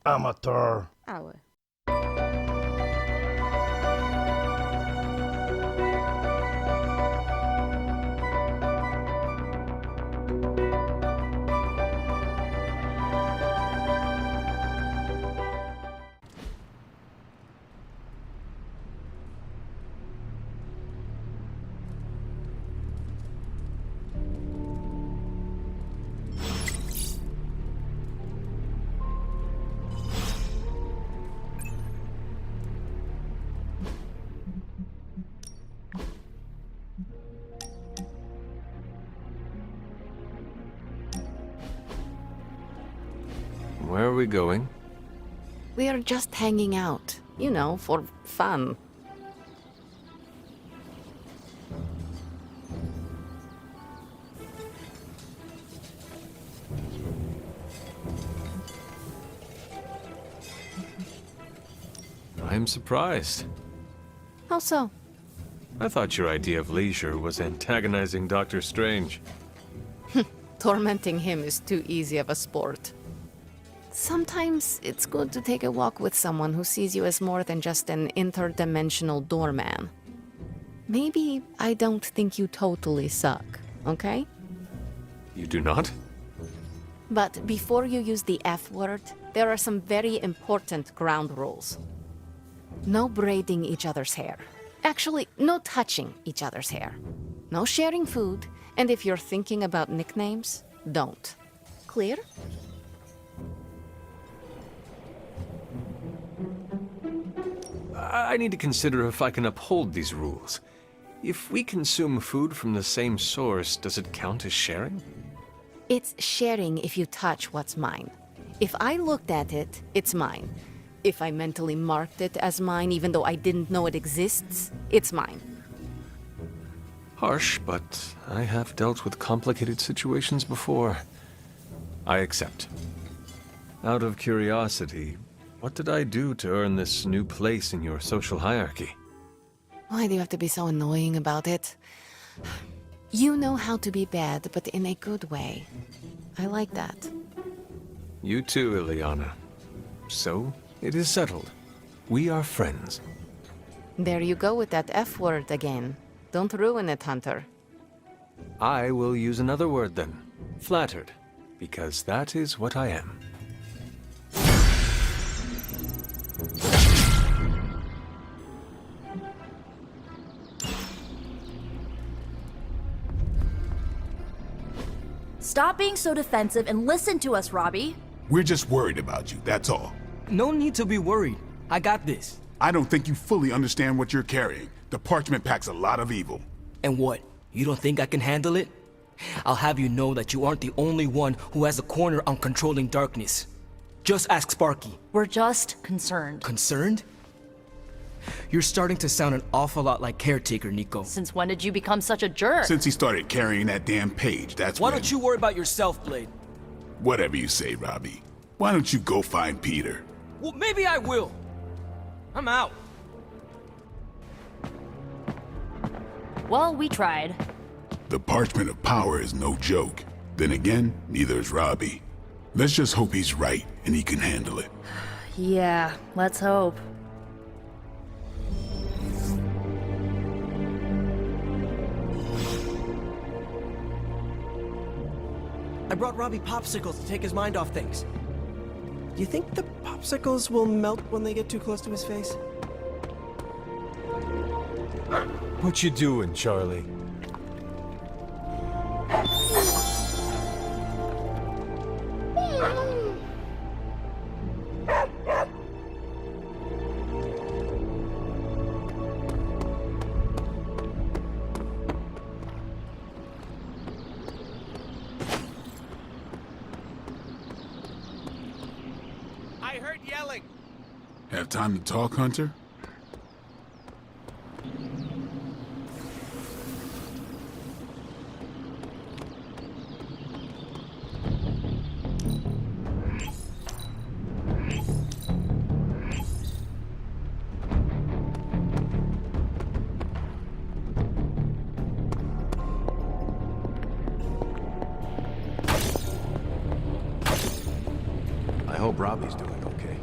Amateur. Aue. Where are we going? We are just hanging out, you know, for fun. I'm surprised. How so? I thought your idea of leisure was antagonizing Dr. Strange. Tormenting him is too easy of a sport. Sometimes it's good to take a walk with someone who sees you as more than just an interdimensional doorman. Maybe I don't think you totally suck, okay? You do not? But before you use the F word, there are some very important ground rules. No braiding each other's hair. Actually, no touching each other's hair. No sharing food, and if you're thinking about nicknames, don't. Clear? I need to consider if I can uphold these rules. If we consume food from the same source, does it count as sharing? It's sharing if you touch what's mine. If I looked at it, it's mine. If I mentally marked it as mine even though I didn't know it exists, it's mine. Harsh, but I have dealt with complicated situations before. I accept. Out of curiosity, what did I do to earn this new place in your social hierarchy? Why do you have to be so annoying about it? You know how to be bad, but in a good way. I like that. You too, Ileana. So, it is settled. We are friends. There you go with that F word again. Don't ruin it, Hunter. I will use another word then. Flattered. Because that is what I am. Stop being so defensive and listen to us, Robbie. We're just worried about you, that's all. No need to be worried. I got this. I don't think you fully understand what you're carrying. The parchment packs a lot of evil. And what? You don't think I can handle it? I'll have you know that you aren't the only one who has a corner on controlling darkness. Just ask Sparky. We're just concerned. Concerned? You're starting to sound an awful lot like Caretaker, Nico. Since when did you become such a jerk? Since he started carrying that damn page, that's Why when... don't you worry about yourself, Blade? Whatever you say, Robbie. Why don't you go find Peter? Well, maybe I will. I'm out. Well, we tried. The parchment of power is no joke. Then again, neither is Robbie. Let's just hope he's right and he can handle it. Yeah, let's hope. I brought Robbie popsicles to take his mind off things. Do you think the popsicles will melt when they get too close to his face? What you doing, Charlie? I heard yelling. Have time to talk, Hunter? I hope Robbie's doing okay.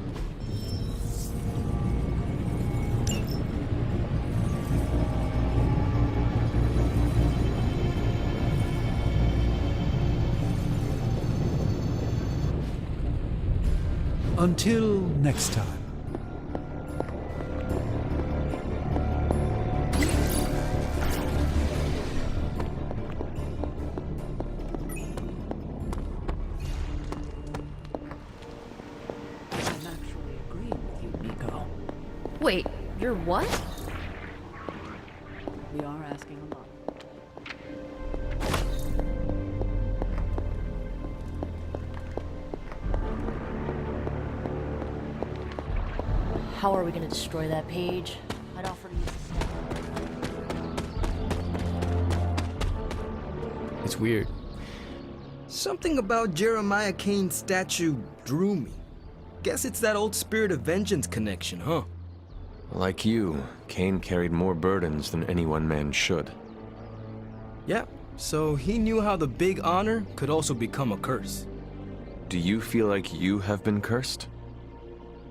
Until next time. I'm actually agreeing with you, Nico. Wait, you're what? We are asking a lot. How are we gonna destroy that page? I'd offer to use the It's weird. Something about Jeremiah Kane's statue drew me. Guess it's that old spirit of vengeance connection, huh? Like you, Kane carried more burdens than any one man should. Yeah, so he knew how the big honor could also become a curse. Do you feel like you have been cursed?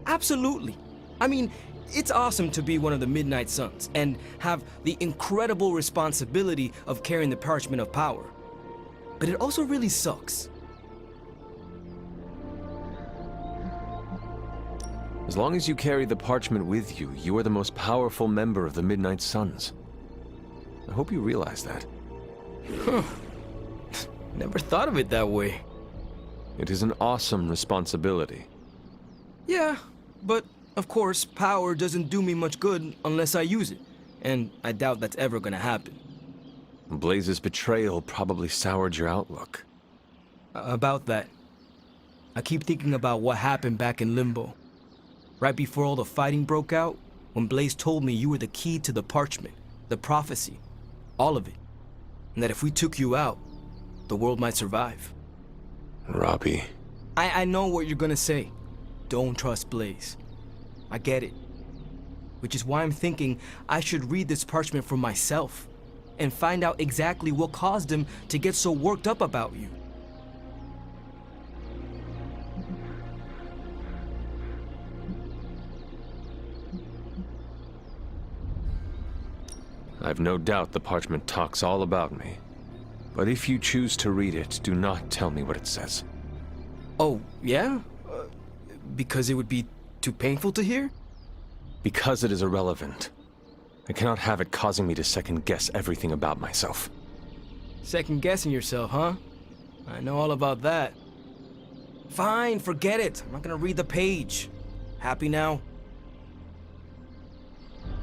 Absolutely. I mean, it's awesome to be one of the Midnight Suns and have the incredible responsibility of carrying the parchment of power. But it also really sucks. As long as you carry the parchment with you, you are the most powerful member of the Midnight Suns. I hope you realize that. Huh. Never thought of it that way. It is an awesome responsibility. Yeah, but of course, power doesn't do me much good unless I use it. And I doubt that's ever gonna happen. Blaze's betrayal probably soured your outlook. About that. I keep thinking about what happened back in Limbo. Right before all the fighting broke out, when Blaze told me you were the key to the parchment, the prophecy, all of it. And that if we took you out, the world might survive. Robbie. I know what you're gonna say. Don't trust Blaze. I get it. Which is why I'm thinking I should read this parchment for myself and find out exactly what caused him to get so worked up about you. I've no doubt the parchment talks all about me. But if you choose to read it, do not tell me what it says. Oh, yeah? Because it would be too painful to hear? Because it is irrelevant. I cannot have it causing me to second-guess everything about myself. Second-guessing yourself, huh? I know all about that. Fine, forget it. I'm not gonna read the page. Happy now?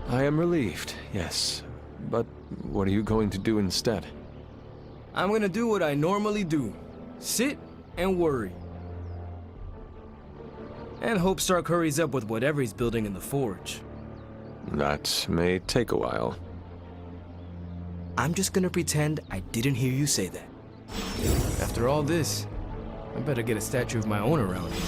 I am relieved, yes. But what are you going to do instead? I'm gonna do what I normally do. Sit and worry. And hope Stark hurries up with whatever he's building in the forge. That may take a while. I'm just gonna pretend I didn't hear you say that. After all this, I better get a statue of my own around here.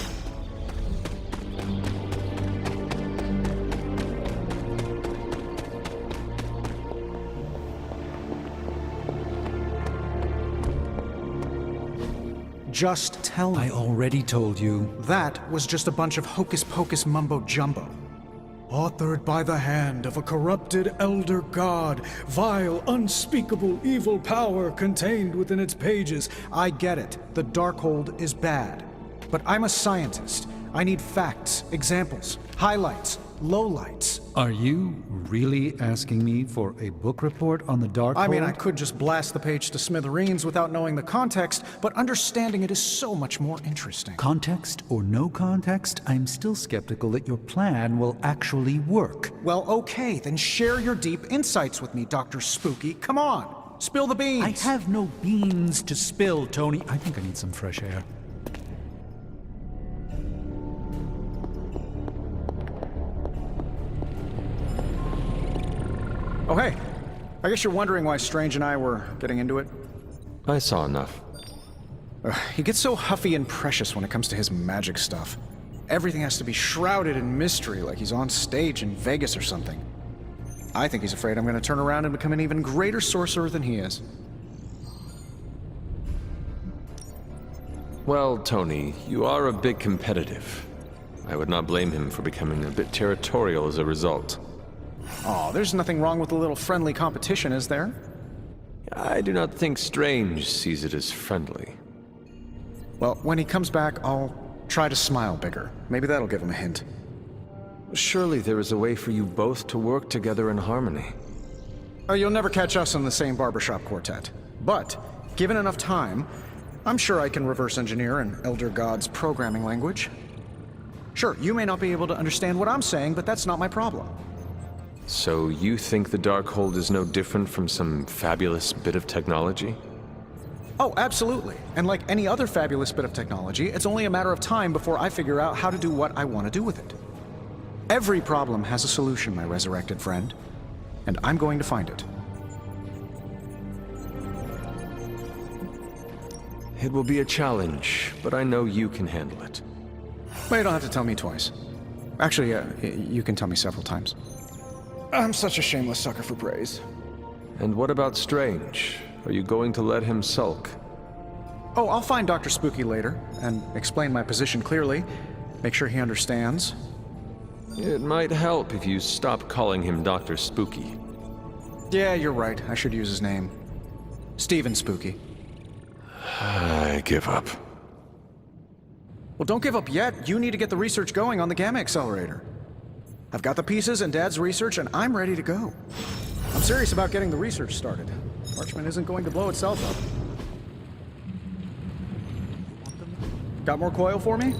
Just tell me. I already told you. That was just a bunch of hocus-pocus mumbo-jumbo. Authored by the hand of a corrupted elder god, vile, unspeakable evil power contained within its pages. I get it. The Darkhold is bad. But I'm a scientist. I need facts, examples, highlights, lowlights. Are you really asking me for a book report on the Darkhold? I mean, I could just blast the page to smithereens without knowing the context, but understanding it is so much more interesting. Context or no context, I'm still skeptical that your plan will actually work. Well, okay, then share your deep insights with me, Dr. Spooky. Come on, spill the beans. I have no beans to spill, Tony. I think I need some fresh air. Oh, hey. I guess you're wondering why Strange and I were getting into it. I saw enough. He gets so huffy and precious when it comes to his magic stuff. Everything has to be shrouded in mystery, like he's on stage in Vegas or something. I think he's afraid I'm going to turn around and become an even greater sorcerer than he is. Well, Tony, you are a bit competitive. I would not blame him for becoming a bit territorial as a result. Aw, there's nothing wrong with a little friendly competition, is there? I do not think Strange sees it as friendly. Well, when he comes back, I'll try to smile bigger. Maybe that'll give him a hint. Surely there is a way for you both to work together in harmony. Oh, you'll never catch us in the same barbershop quartet. But, given enough time, I'm sure I can reverse engineer an Elder God's programming language. Sure, you may not be able to understand what I'm saying, but that's not my problem. So you think the Darkhold is no different from some fabulous bit of technology? Oh, absolutely. And like any other fabulous bit of technology, it's only a matter of time before I figure out how to do what I want to do with it. Every problem has a solution, my resurrected friend. And I'm going to find it. It will be a challenge, but I know you can handle it. Well, you don't have to tell me twice. Actually, you can tell me several times. I'm such a shameless sucker for praise. And what about Strange? Are you going to let him sulk? Oh, I'll find Dr. Spooky later, and explain my position clearly. Make sure he understands. It might help if you stop calling him Dr. Spooky. Yeah, you're right. I should use his name. Stephen Spooky. I give up. Well, don't give up yet. You need to get the research going on the Gamma Accelerator. I've got the pieces and Dad's research, and I'm ready to go. I'm serious about getting the research started. Parchment isn't going to blow itself up. Got more coil for me?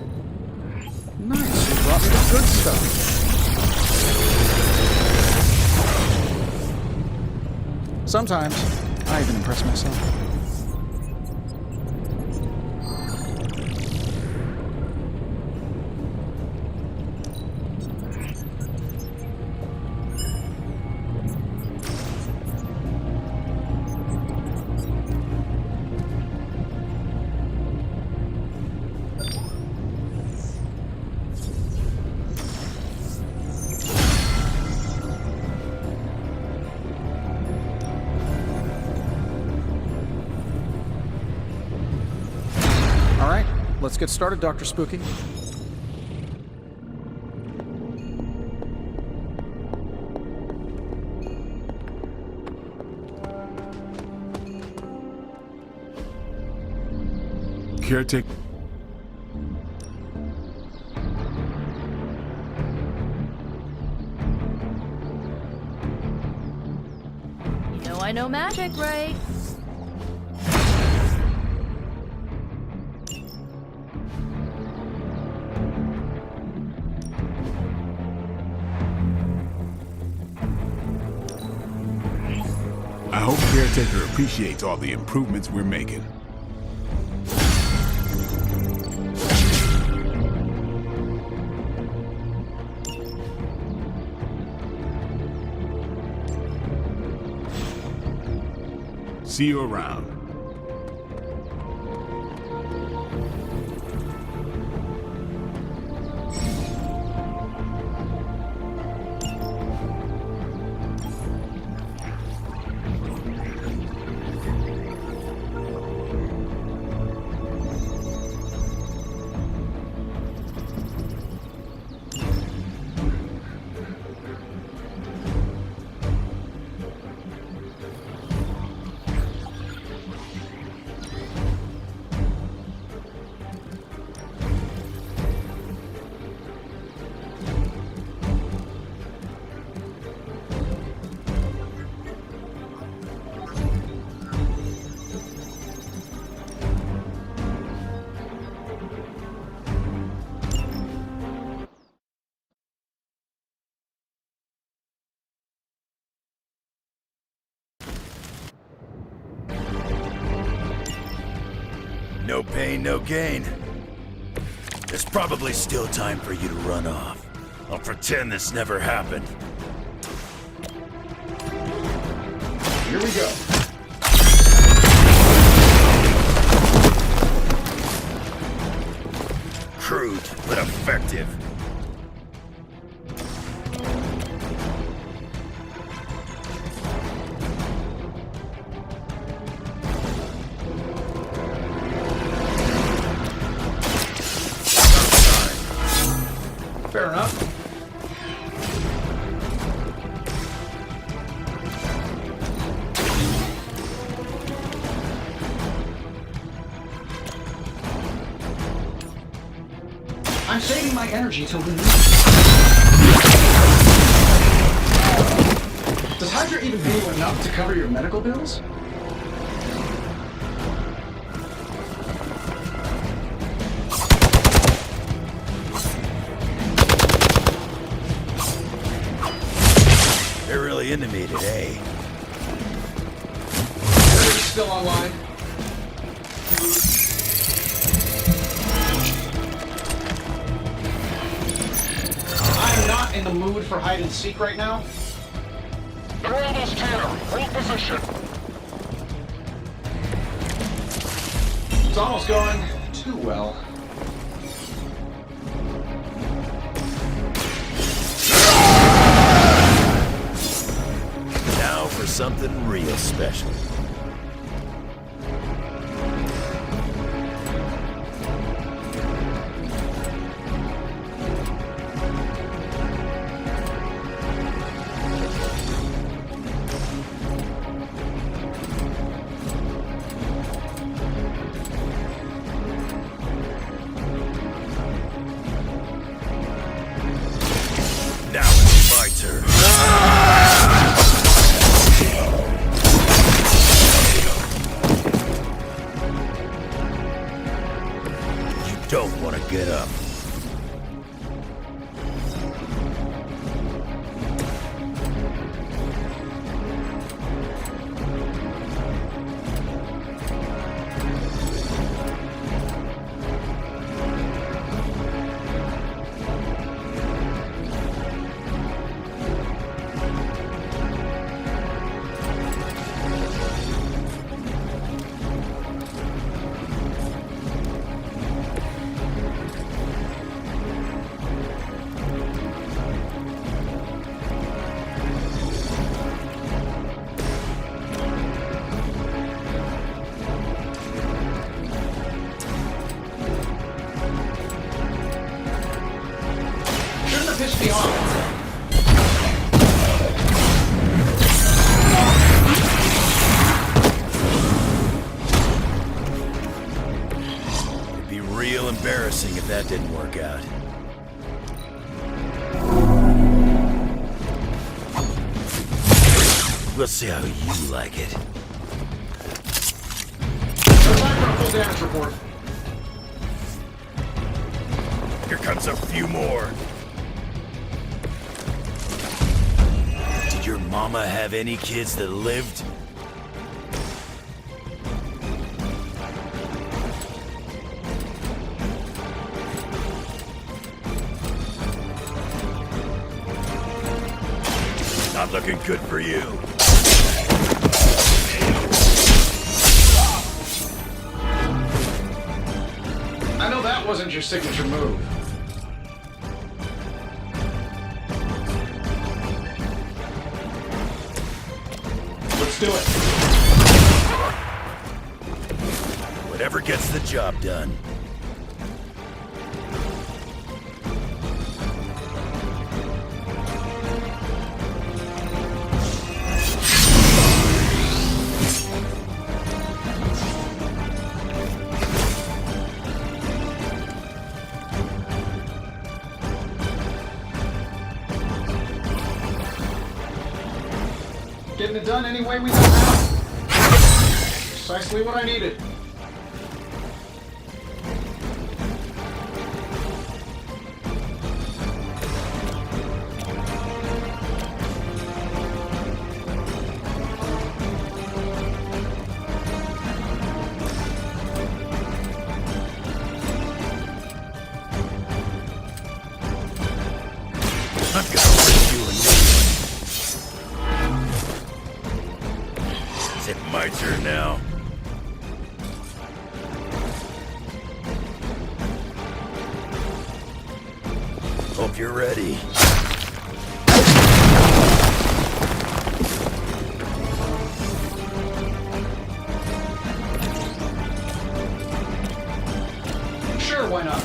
Nice, you brought me the good stuff. Sometimes, I even impress myself. Let's get started, Dr. Spooky. Caretaker. You know I know magic, right? I hope Caretaker appreciates all the improvements we're making. See you around. No pain, no gain. There's probably still time for you to run off. I'll pretend this never happened. Here we go. Crude, but effective. Fair enough. energy to leave. Does Hydra even pay you enough to cover your medical bills? They're really into me today. Everybody's still online. I'm not in the mood for hide and seek right now. They're almost here. Hold position. It's almost going too well. Now for something real special. Now it's my turn. You don't want to get up. Shouldn't have pissed me off. It'd be real embarrassing if that didn't work out. We'll see how you like it. No time for a full damage report. Here comes a few more. Did your mama have any kids that lived? Not looking good for you. I know that wasn't your signature move. Let's do it. Whatever gets the job done. Getting it done any way we know how. Precisely what I needed. I'm gonna rip you a new one. Is it my turn now? Hope you're ready. Sure, why not?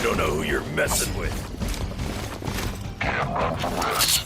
You don't know who you're messing with. Can't run from this.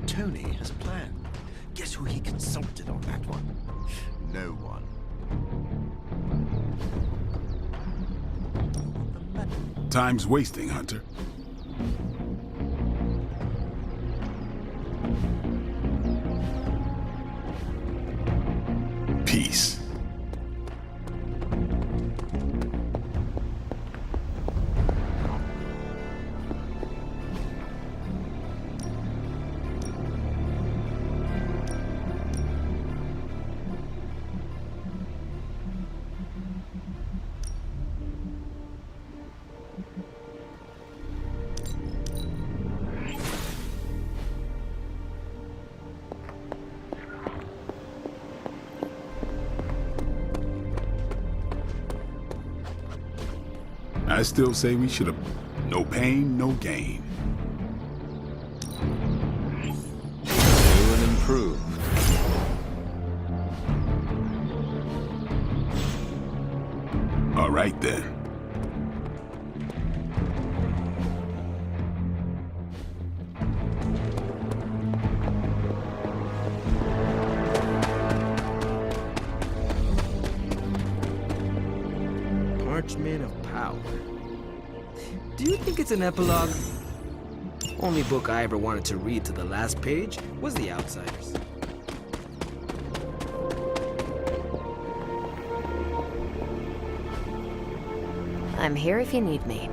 Tony has a plan. Guess who he consulted on that one? No one. Time's wasting, Hunter. Peace. I still say we should have... No pain, no gain. New and improved. All right, then. Parchment of Power. Do you think it's an epilogue? Only book I ever wanted to read to the last page was The Outsiders. I'm here if you need me.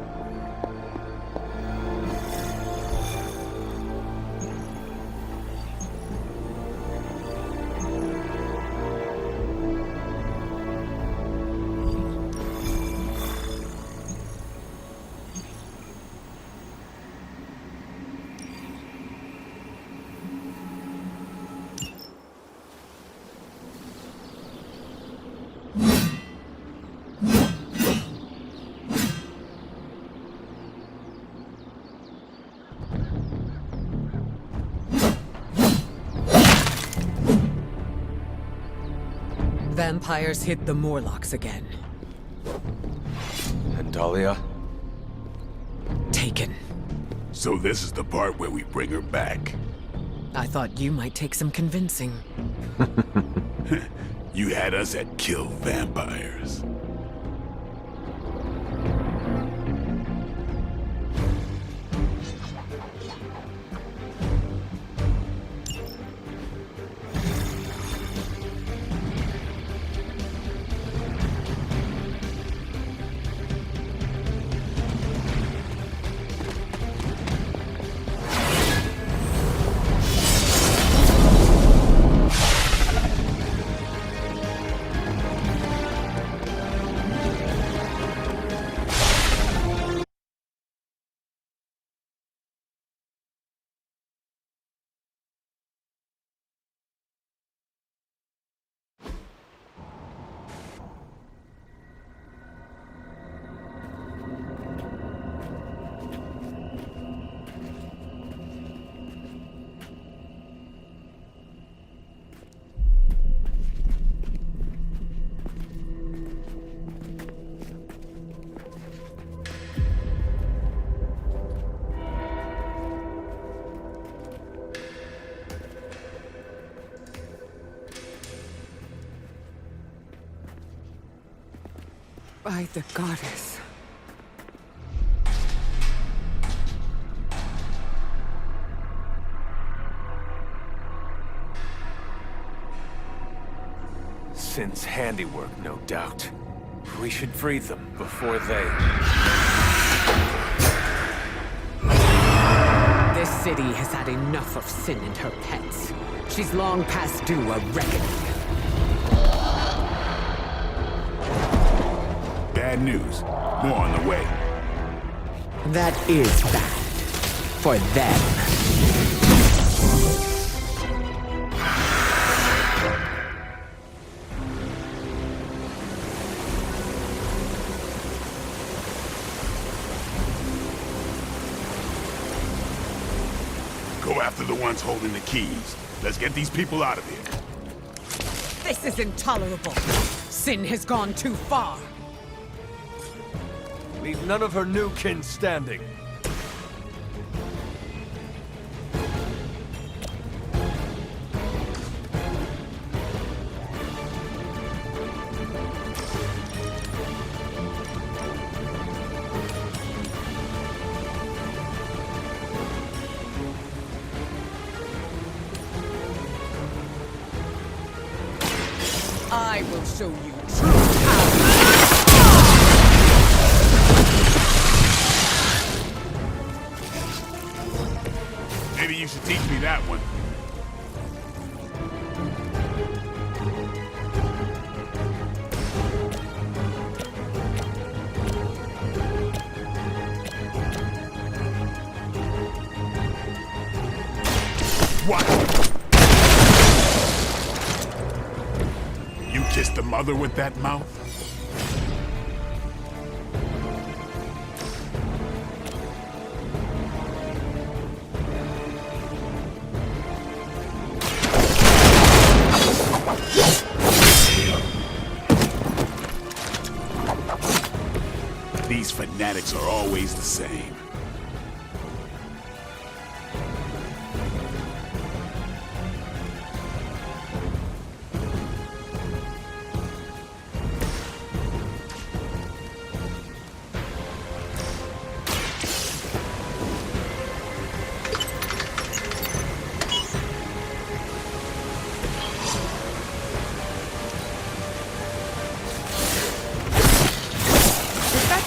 Vampires hit the Morlocks again. And Dahlia? Taken. So this is the part where we bring her back. I thought you might take some convincing. You had us at kill vampires. By the goddess. Sin's handiwork, no doubt. We should free them before they... This city has had enough of Sin and her pets. She's long past due a reckoning. Bad news. More on the way. That is bad. For them. Go after the ones holding the keys. Let's get these people out of here. This is intolerable. Sin has gone too far. Leave none of her new kin standing. I will show you true power. Maybe you should teach me that one. What? You kissed the mother with that mouth? These fanatics are always the same.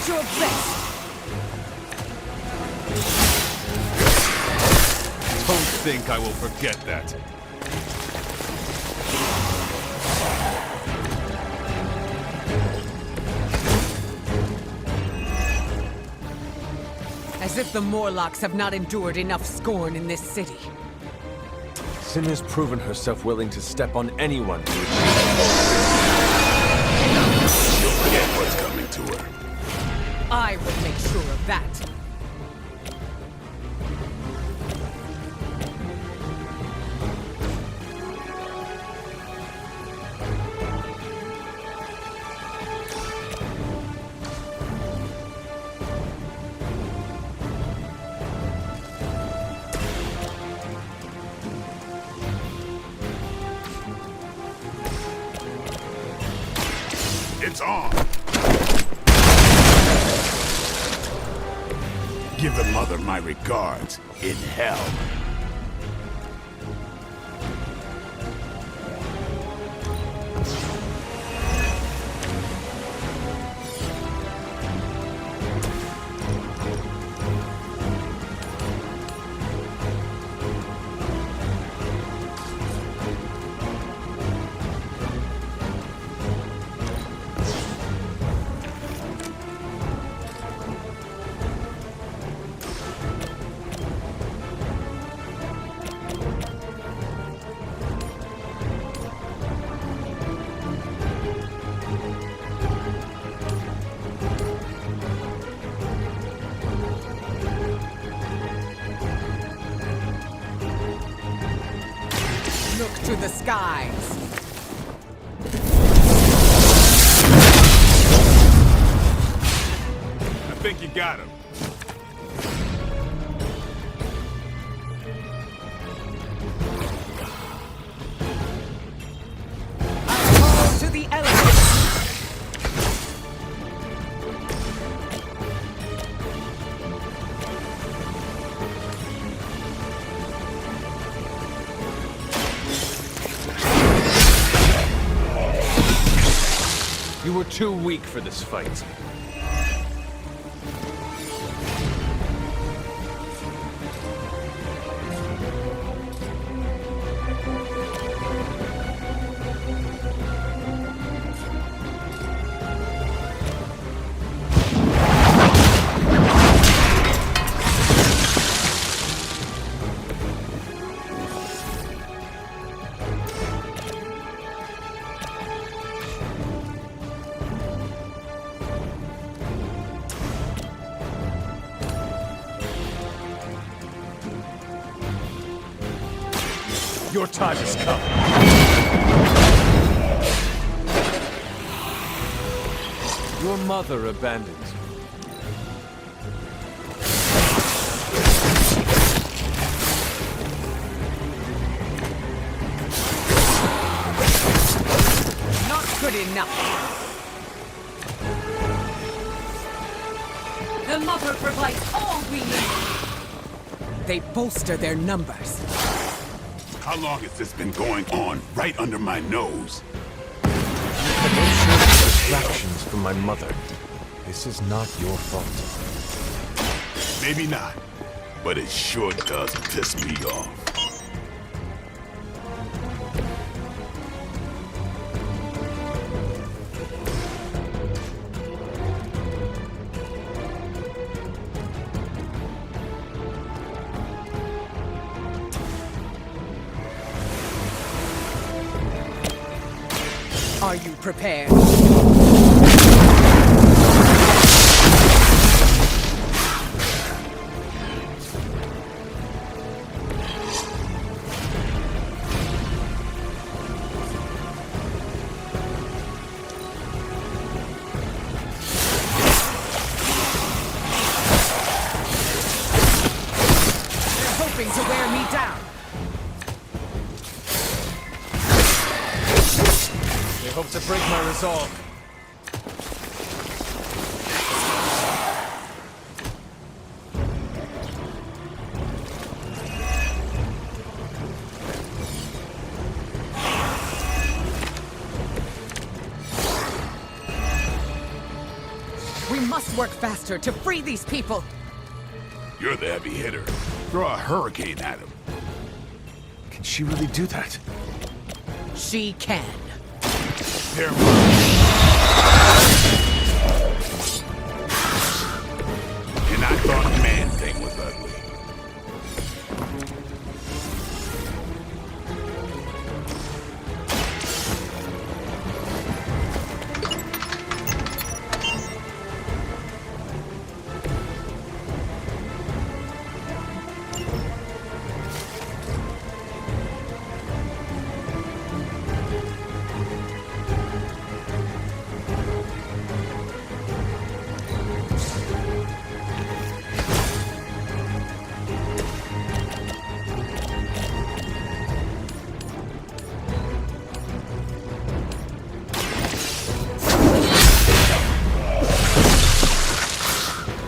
Your best. Don't think I will forget that. As if the Morlocks have not endured enough scorn in this city. Sin has proven herself willing to step on anyone to achieve. She'll forget what's coming to her. I will make sure of that. It's on. Give the mother my regards in hell. Look to the skies. I think you got him. I call to the elements. You were too weak for this fight. Your time has come. Your mother abandoned you. Not good enough. The mother provides all we need. They bolster their numbers. How long has this been going on right under my nose? Distractions from my mother. This is not your fault. Maybe not, but it sure does piss me off. Are you prepared? They're hoping to wear me down. They hope to break my resolve. We must work faster to free these people. You're the heavy hitter. Throw a hurricane at him. Can she really do that? She can. They're and I thought Man-Thing was ugly.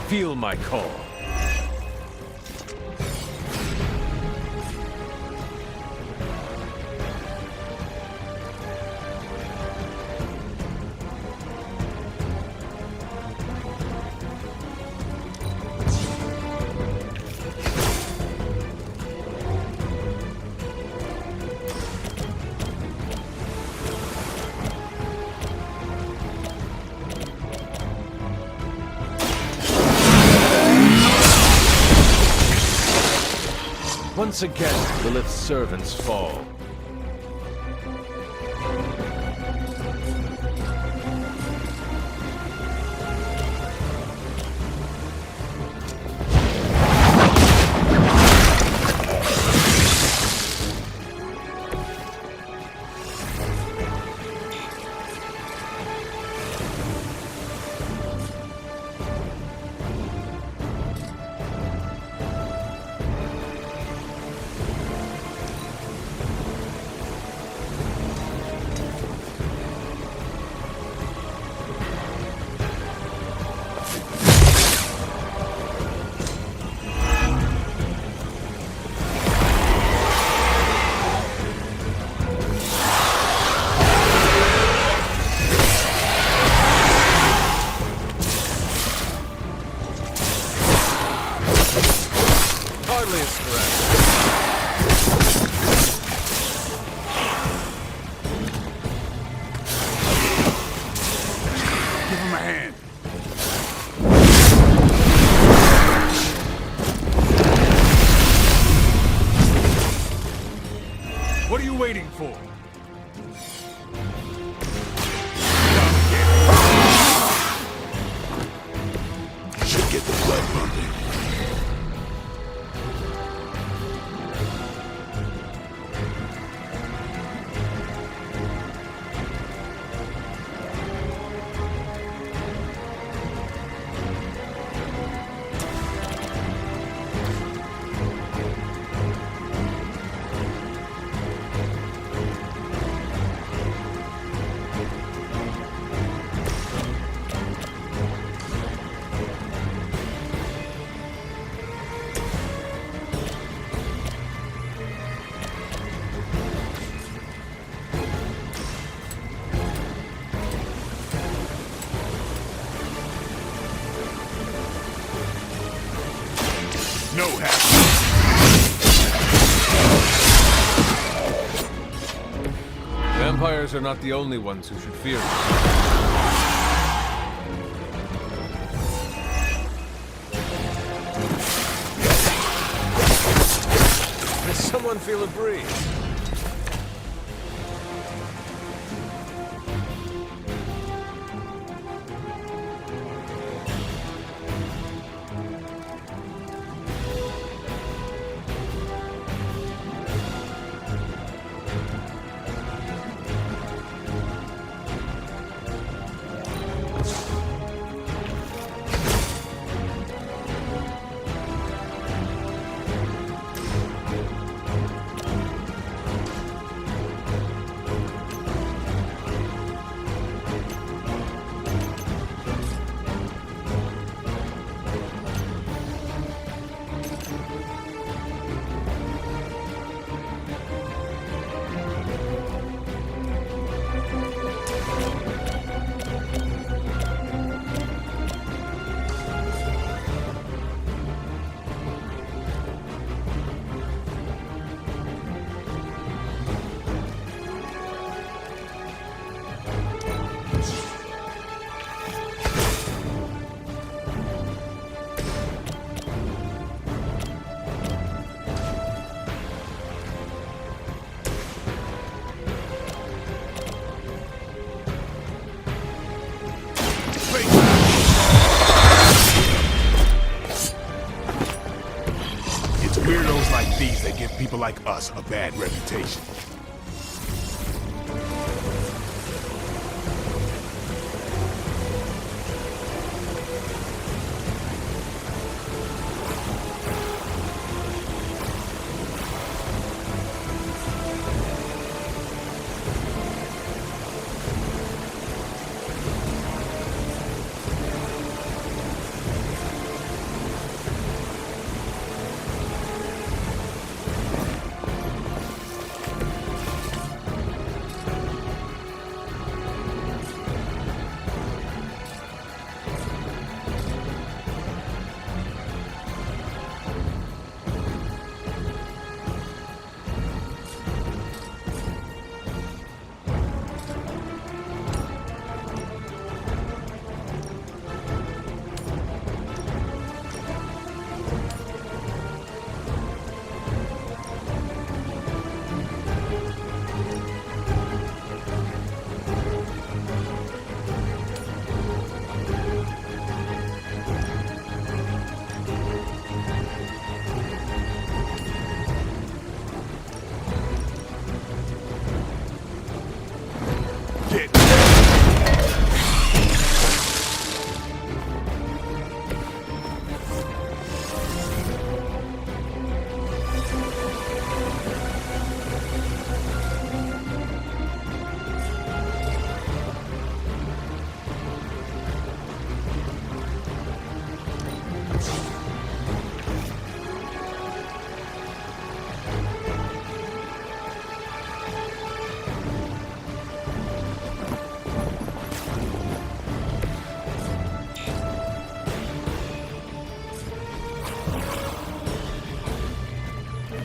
Feel my call. Once again, Lilith's servants fall. hardly as correct. Give him a hand. What are you waiting for? Should get the blood pumping. No hassle. Vampires are not the only ones who should fear them. Does someone feel a breeze? It's weirdos like these that give people like us a bad reputation.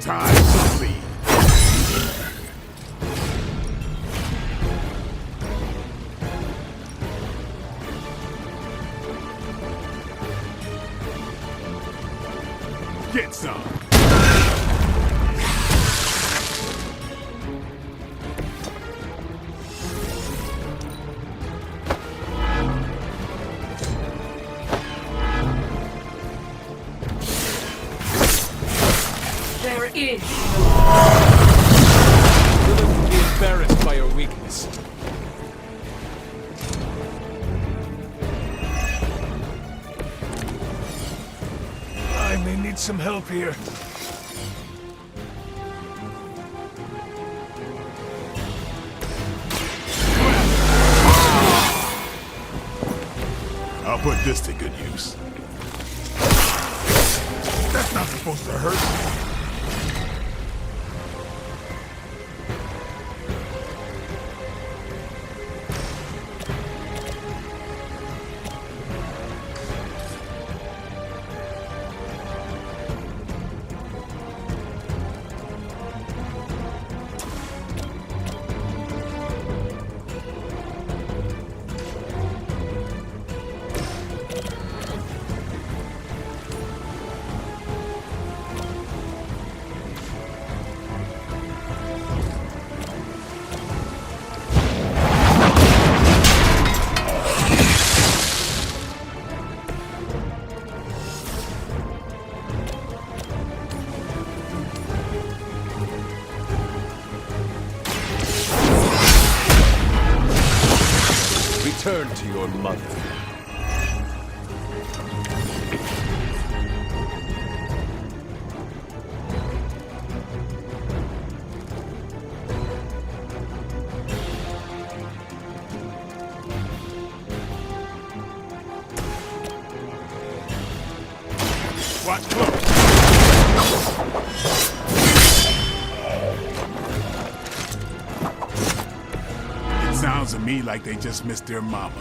Time to leave. Get some. There is. You'll be embarrassed by your weakness. I may need some help here. I'll put this to good use. That's not supposed to hurt. Return to your mother. Watch close. It sounds to me like they just missed their mama.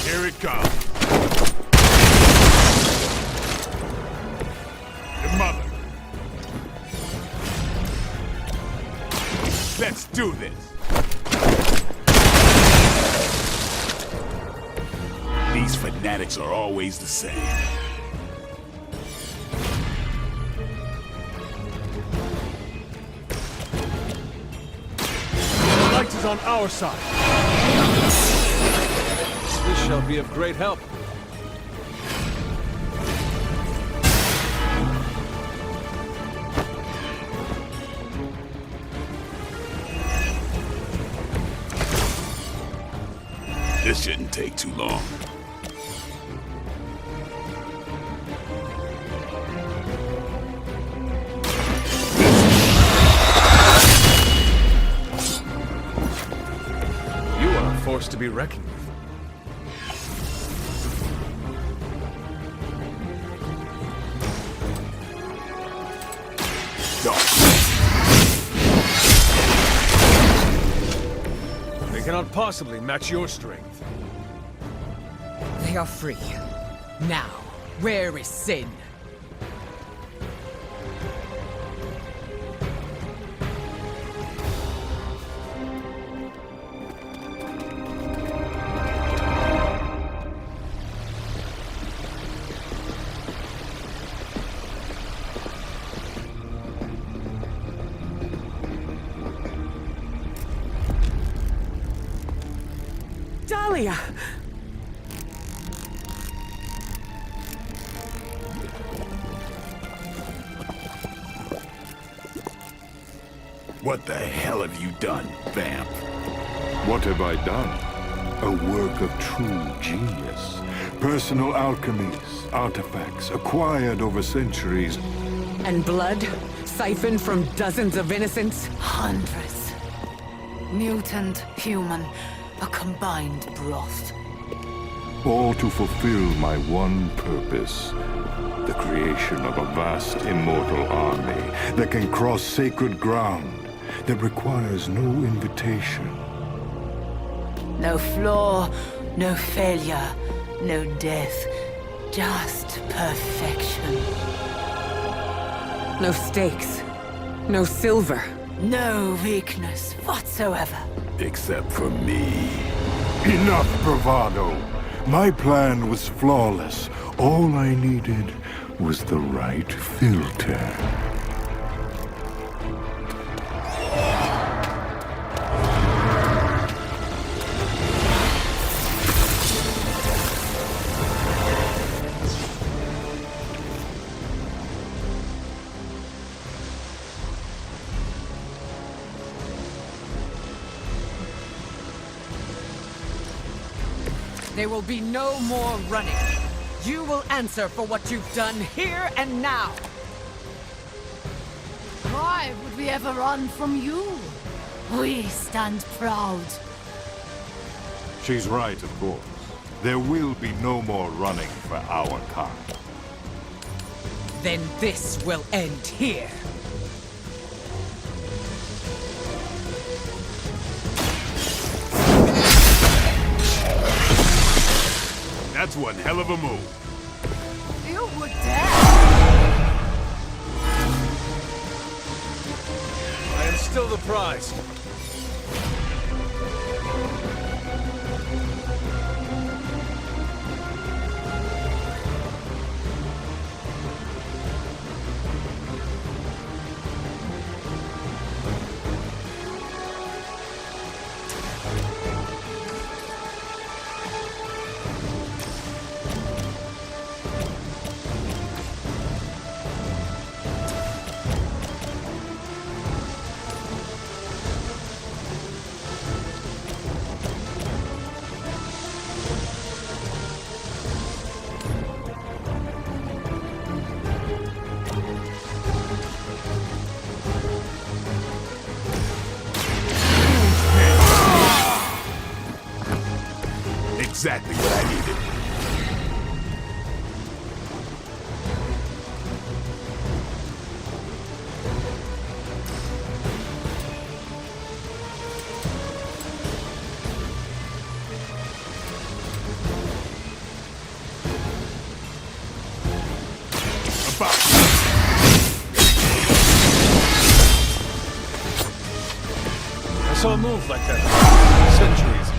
Here it comes. Your mother. Let's do this. These fanatics are always the same. The light is on our side. This shall be of great help. This shouldn't take too long. You are a force to be reckoned with. They cannot possibly match your strength. They are free. Now, where is Sin? Dahlia! What the hell have you done, vamp? What have I done? A work of true genius. Personal alchemies, artifacts acquired over centuries. And blood? Siphoned from dozens of innocents? Hundreds. Mutant, human, a combined broth. All to fulfill my one purpose. The creation of a vast immortal army that can cross sacred ground, that requires no invitation. No flaw, no failure, no death. Just perfection. No stakes. No silver. No weakness whatsoever. Except for me. Enough bravado. My plan was flawless. All I needed was the right filter. There will be no more running. You will answer for what you've done here and now. Why would we ever run from you? We stand proud. She's right, of course. There will be no more running for our kind. Then this will end here. That's one hell of a move. You would dare! I am still the prize. Exactly what I needed. I saw a move like that centuries ago.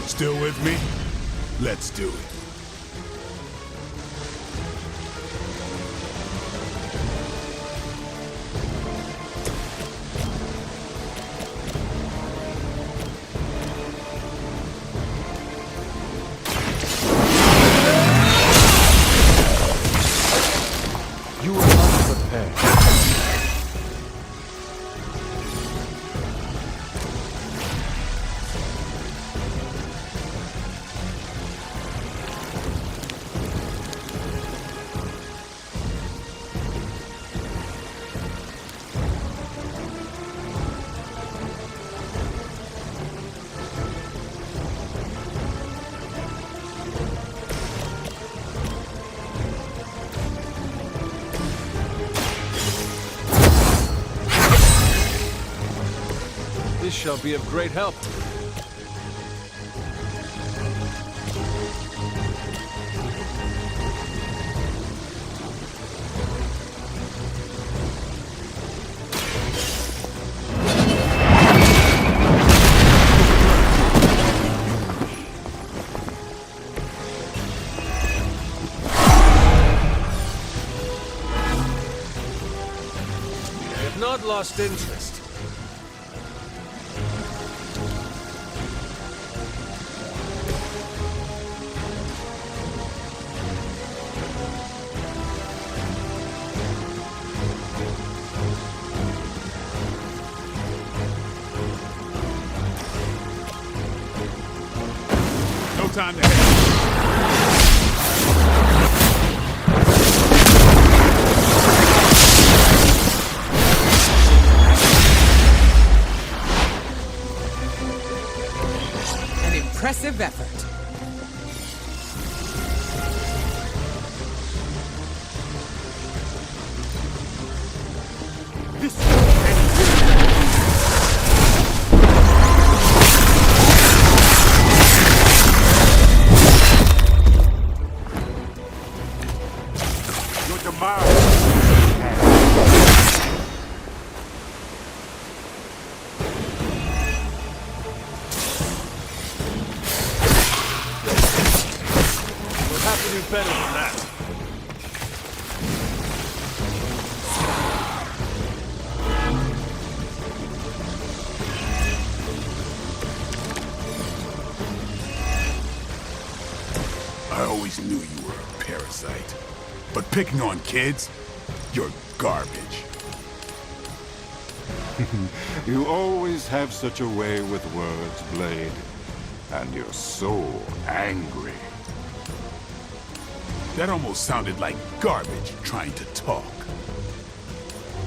Still with me? Let's do it. You were unprepared. This shall be of great help. I have not lost interest. time to head. An impressive effort. Your demise. We'll have to do better than that. I always knew you were a parasite. But picking on kids, you're garbage. You always have such a way with words, Blade. And you're so angry. That almost sounded like garbage trying to talk.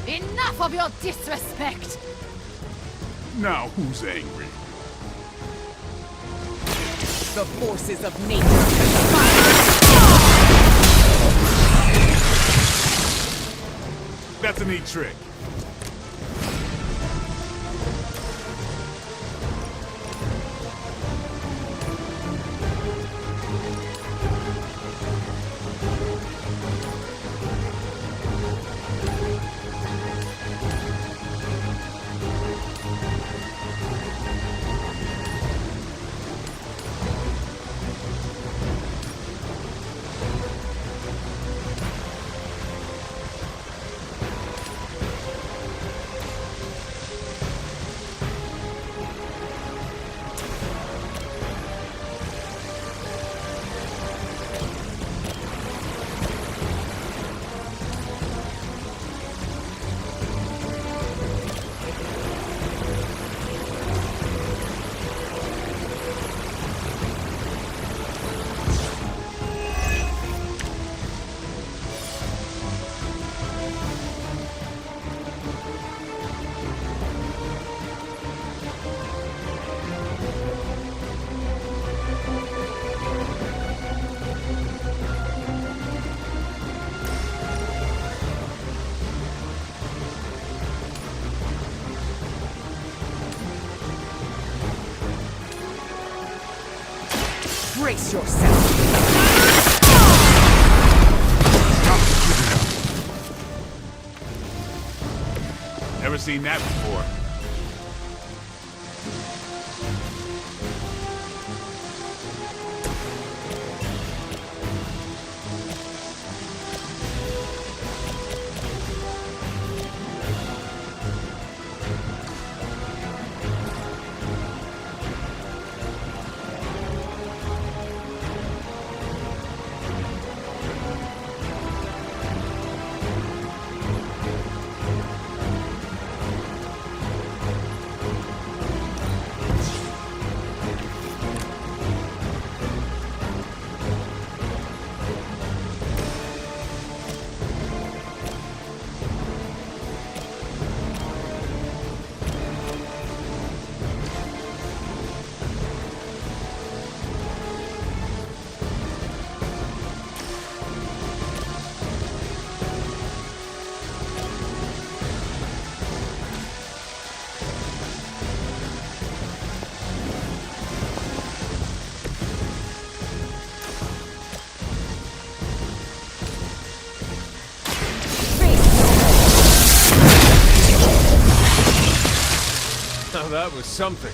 Enough of your disrespect! Now who's angry? The forces of nature conspire. That's a neat trick. Brace yourself. Never seen that before. Now that was something.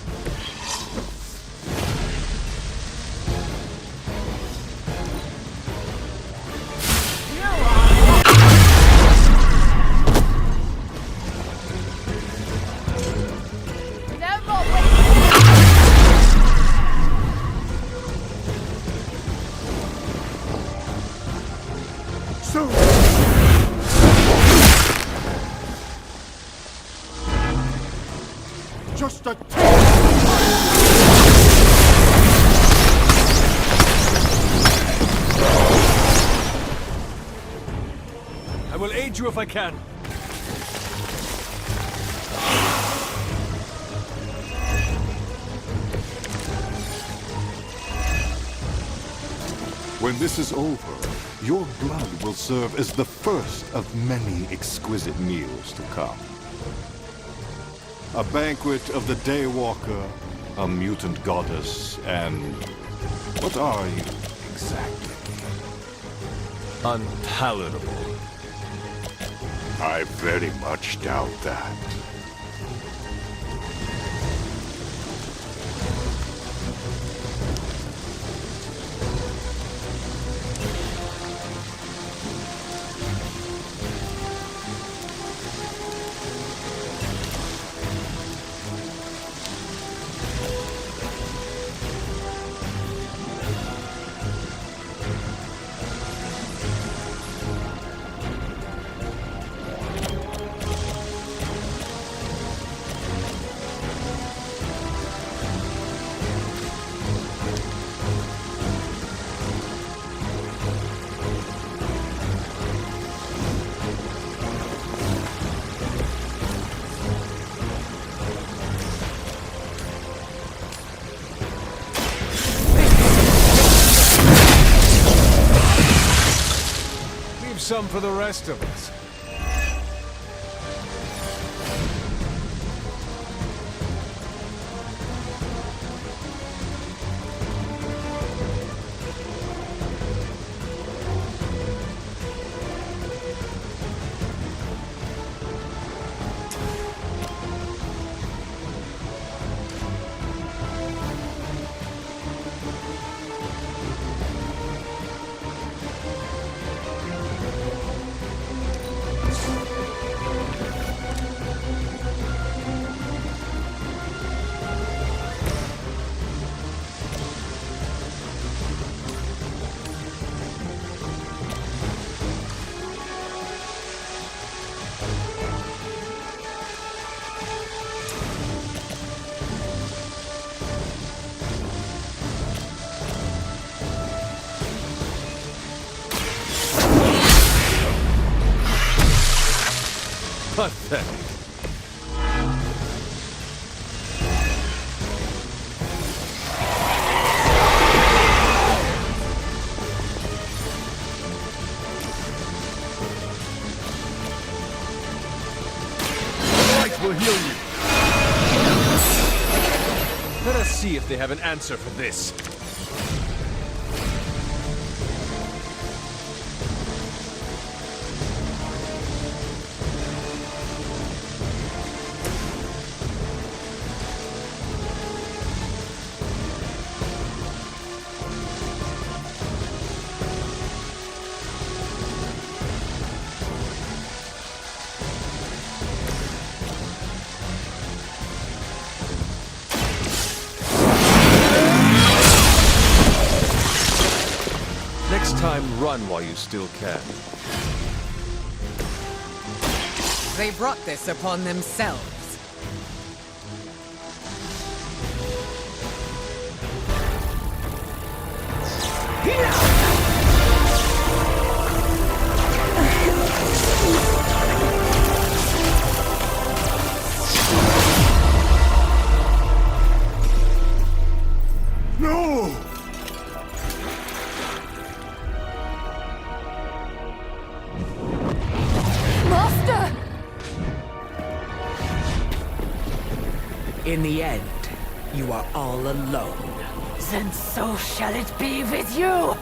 Just a I will aid you if I can. When this is over, your blood will serve as the first of many exquisite meals to come. A banquet of the Daywalker, a mutant goddess, and... what are you exactly? Unpalatable. I very much doubt that. Some for the rest of us. Pathetic. Light will heal you. Let us see if they have an answer for this. Next time, run while you still can. They brought this upon themselves. No! Master! In the end, you are all alone. Then so shall it be with you!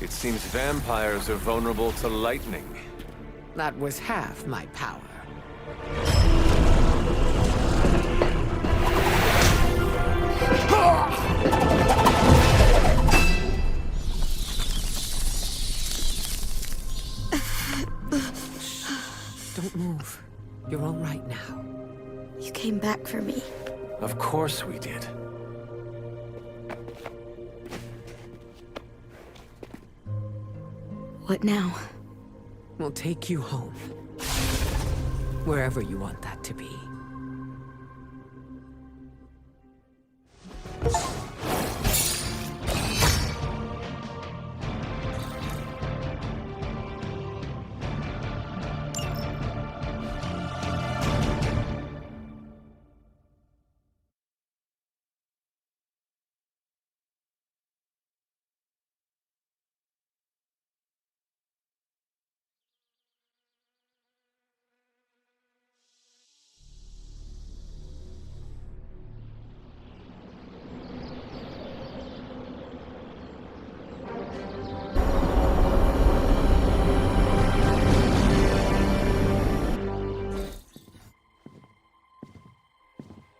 It seems vampires are vulnerable to lightning. That was half my power. Don't move. You're all right now. You came back for me. Of course we did. What now? We'll take you home. Wherever you want that to be.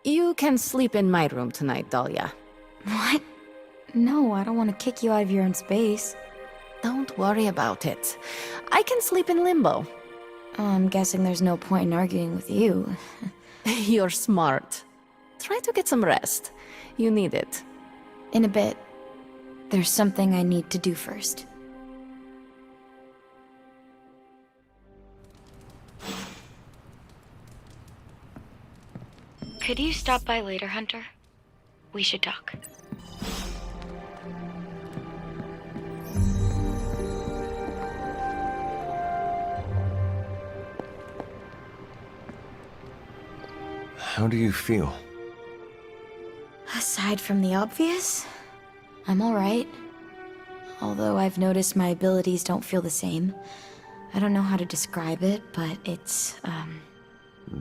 You can sleep in my room tonight, Dahlia. What? No, I don't want to kick you out of your own space. Don't worry about it. I can sleep in limbo. I'm guessing there's no point in arguing with you. You're smart. Try to get some rest. You need it. In a bit. There's something I need to do first. Could you stop by later, Hunter? We should talk. How do you feel? Aside from the obvious, I'm alright. Although I've noticed my abilities don't feel the same. I don't know how to describe it, but it's,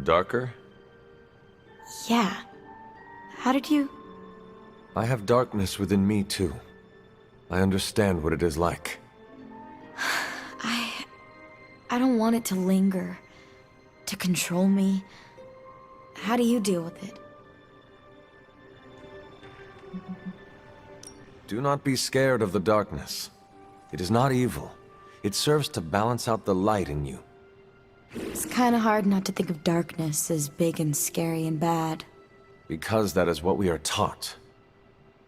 Darker? yeah. How did you... I have darkness within me, too. I understand what it is like. I don't want it to linger, to control me. How do you deal with it? Do not be scared of the darkness. It is not evil. It serves to balance out the light in you. It's kind of hard not to think of darkness as big and scary and bad. Because that is what we are taught.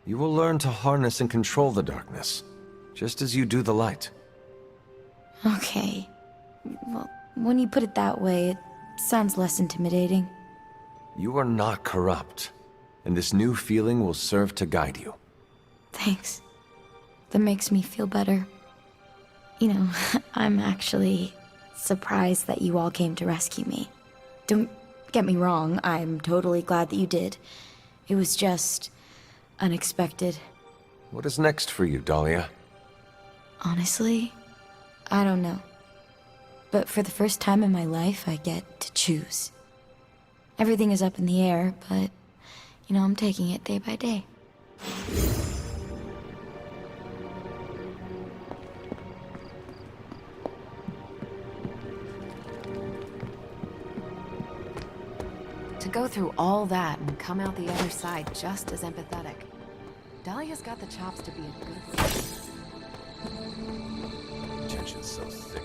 You will learn to harness and control the darkness, just as you do the light. Okay. Well, when you put it that way, it sounds less intimidating. You are not corrupt, and this new feeling will serve to guide you. Thanks. That makes me feel better. You know, I'm actually surprised that you all came to rescue me. Don't get me wrong, I'm totally glad that you did. It was just unexpected. What is next for you, Dahlia? Honestly, I don't know. But for the first time in my life, I get to choose. Everything is up in the air, but, you know, I'm taking it day by day. To go through all that and come out the other side just as empathetic. Dahlia's got the chops to be a good friend. Tension's so thick,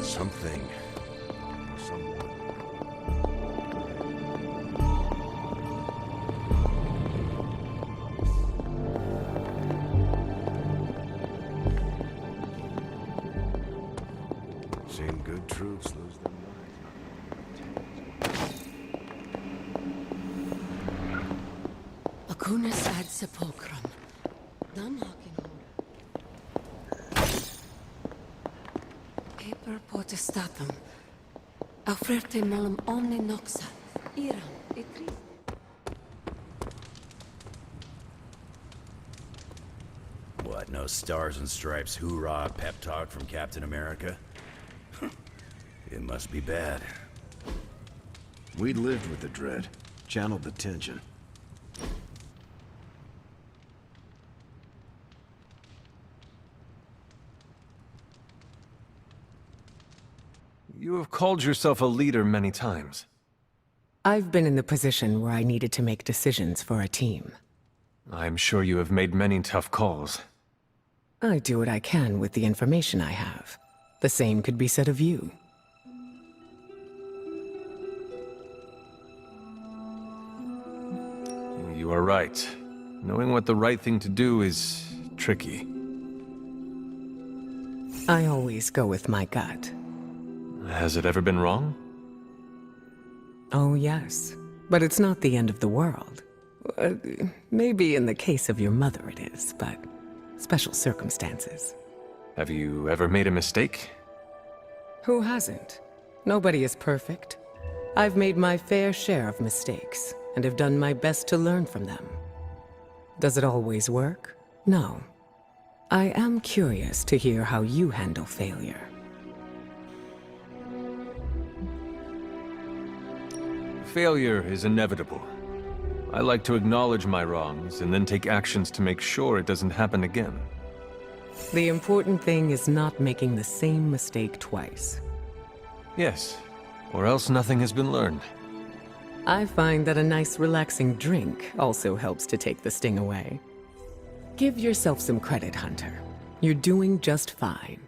something. Someone. Seeing good troops lose their minds. Acunas ad sepulchrum. Dam Paper potestatum. Offerte molum omne noxa. Iram etri. What, no stars and stripes hoorah pep talk from Captain America? It must be bad. We lived with the dread, channeled the tension. You have called yourself a leader many times. I've been in the position where I needed to make decisions for a team. I'm sure you have made many tough calls. I do what I can with the information I have. The same could be said of you. You are right. Knowing what the right thing to do is tricky. I always go with my gut. Has it ever been wrong? Oh, yes. But it's not the end of the world. Maybe in the case of your mother it is, but special circumstances. Have you ever made a mistake? Who hasn't? Nobody is perfect. I've made my fair share of mistakes, and have done my best to learn from them. Does it always work? No. I am curious to hear how you handle failure. Failure is inevitable. I like to acknowledge my wrongs and then take actions to make sure it doesn't happen again. The important thing is not making the same mistake twice. Yes, Or else nothing has been learned. I find that a nice relaxing drink also helps to take the sting away. Give yourself some credit, Hunter. You're doing just fine.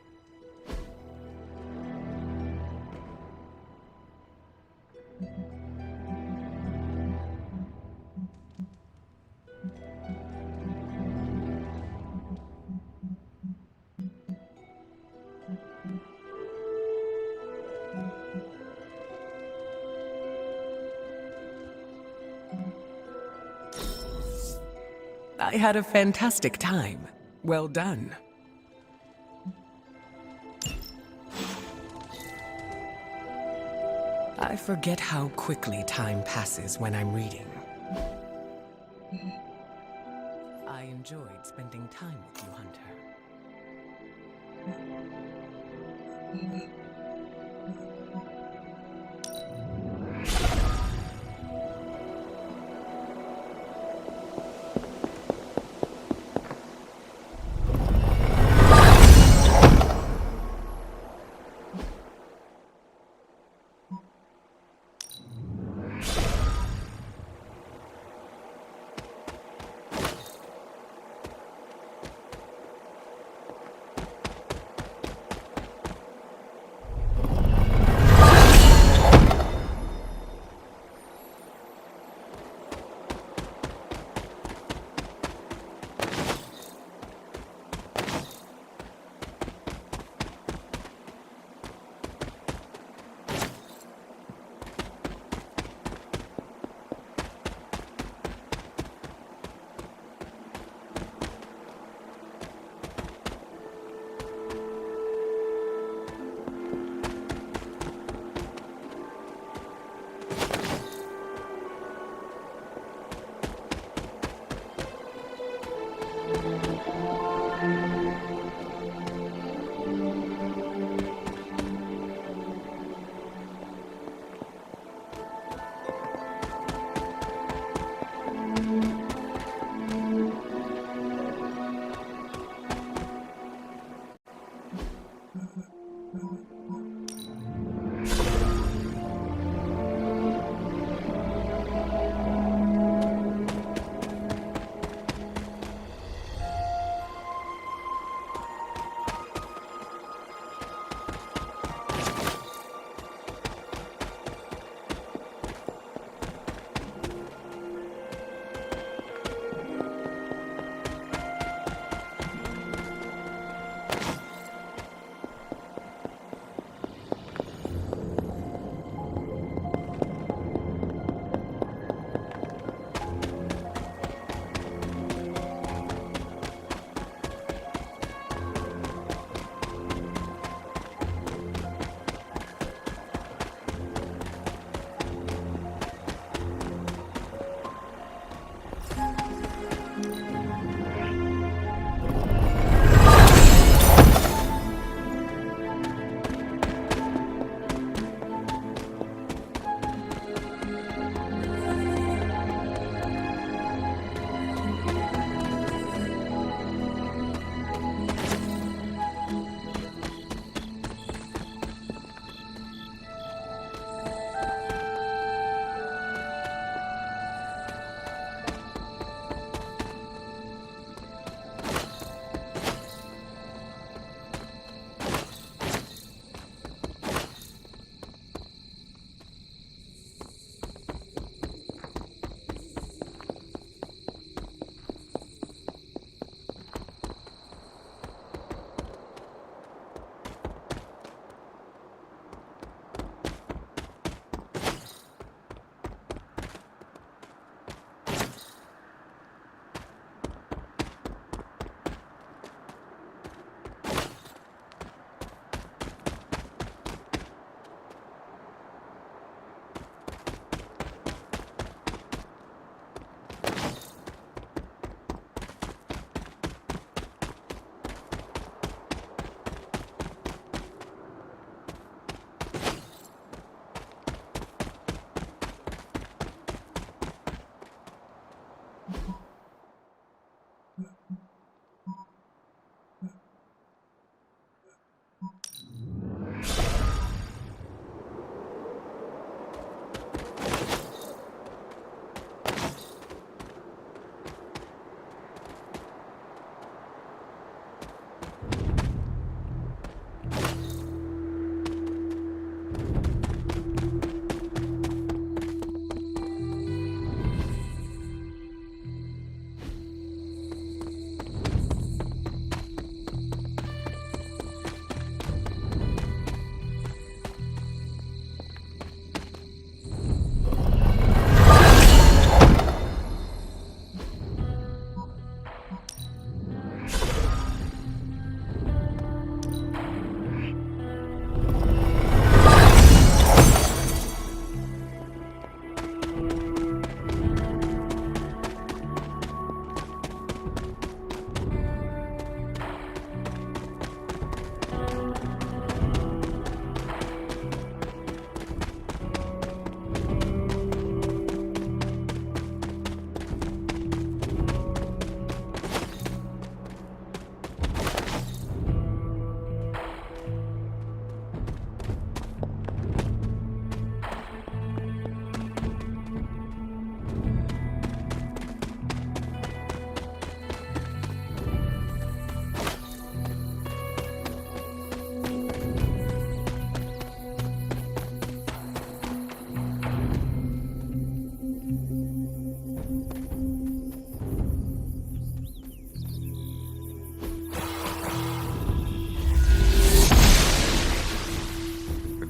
I had a fantastic time. Well done. I forget how quickly time passes when I'm reading. I enjoyed spending time with you, Hunter.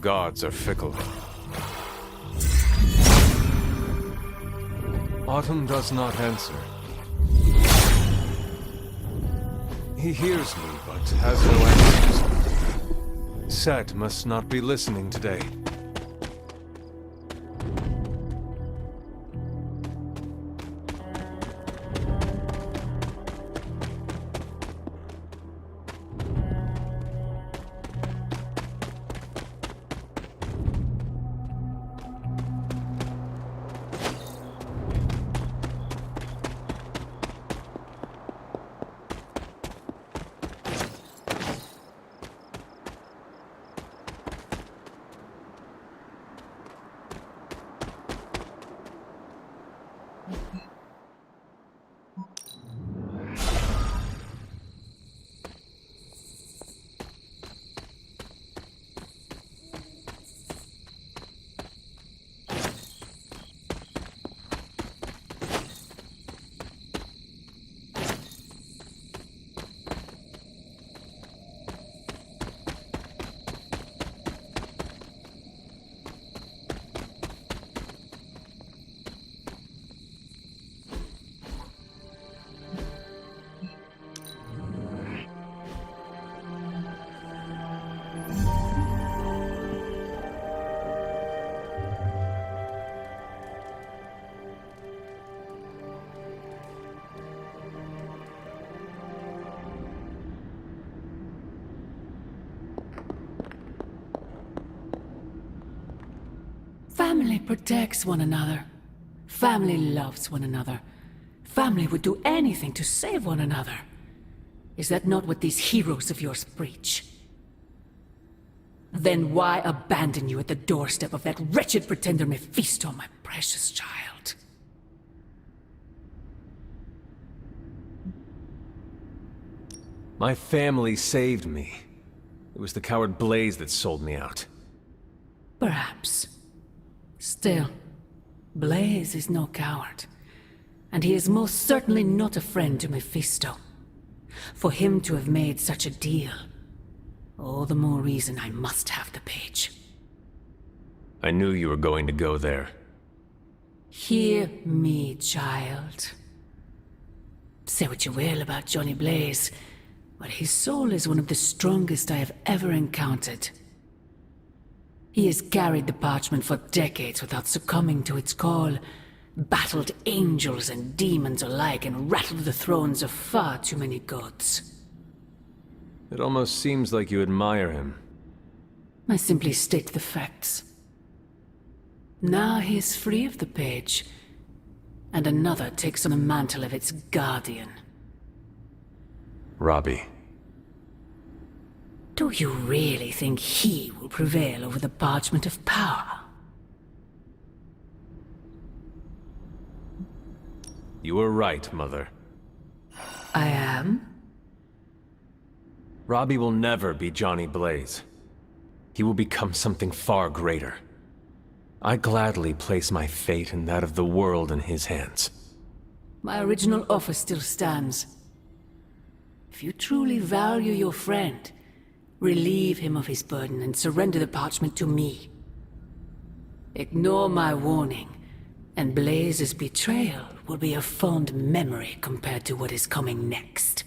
gods are fickle. Autumn does not answer. He hears me, but has no answers. Set must not be listening today. Family protects one another. Family loves one another. Family would do anything to save one another. Is that not what these heroes of yours preach? Then why abandon you at the doorstep of that wretched pretender Mephisto, my precious child? My family saved me. It was the coward Blaze that sold me out. Perhaps. Still, Blaze is no coward. And he is most certainly not a friend to Mephisto. For him to have made such a deal, all the more reason I must have the page. I knew you were going to go there. Hear me, child. Say what you will about Johnny Blaze, but his soul is one of the strongest I have ever encountered. He has carried the parchment for decades without succumbing to its call, battled angels and demons alike, and rattled the thrones of far too many gods. It almost seems like you admire him. I simply state the facts. Now he is free of the page, and another takes on the mantle of its guardian. Robbie. Do you really think he will prevail over the parchment of power? You were right, Mother. I am? Robbie will never be Johnny Blaze. He will become something far greater. I gladly place my fate and that of the world in his hands. My original offer still stands. If you truly value your friend, relieve him of his burden and surrender the parchment to me. Ignore my warning, and Blaze's betrayal will be a fond memory compared to what is coming next.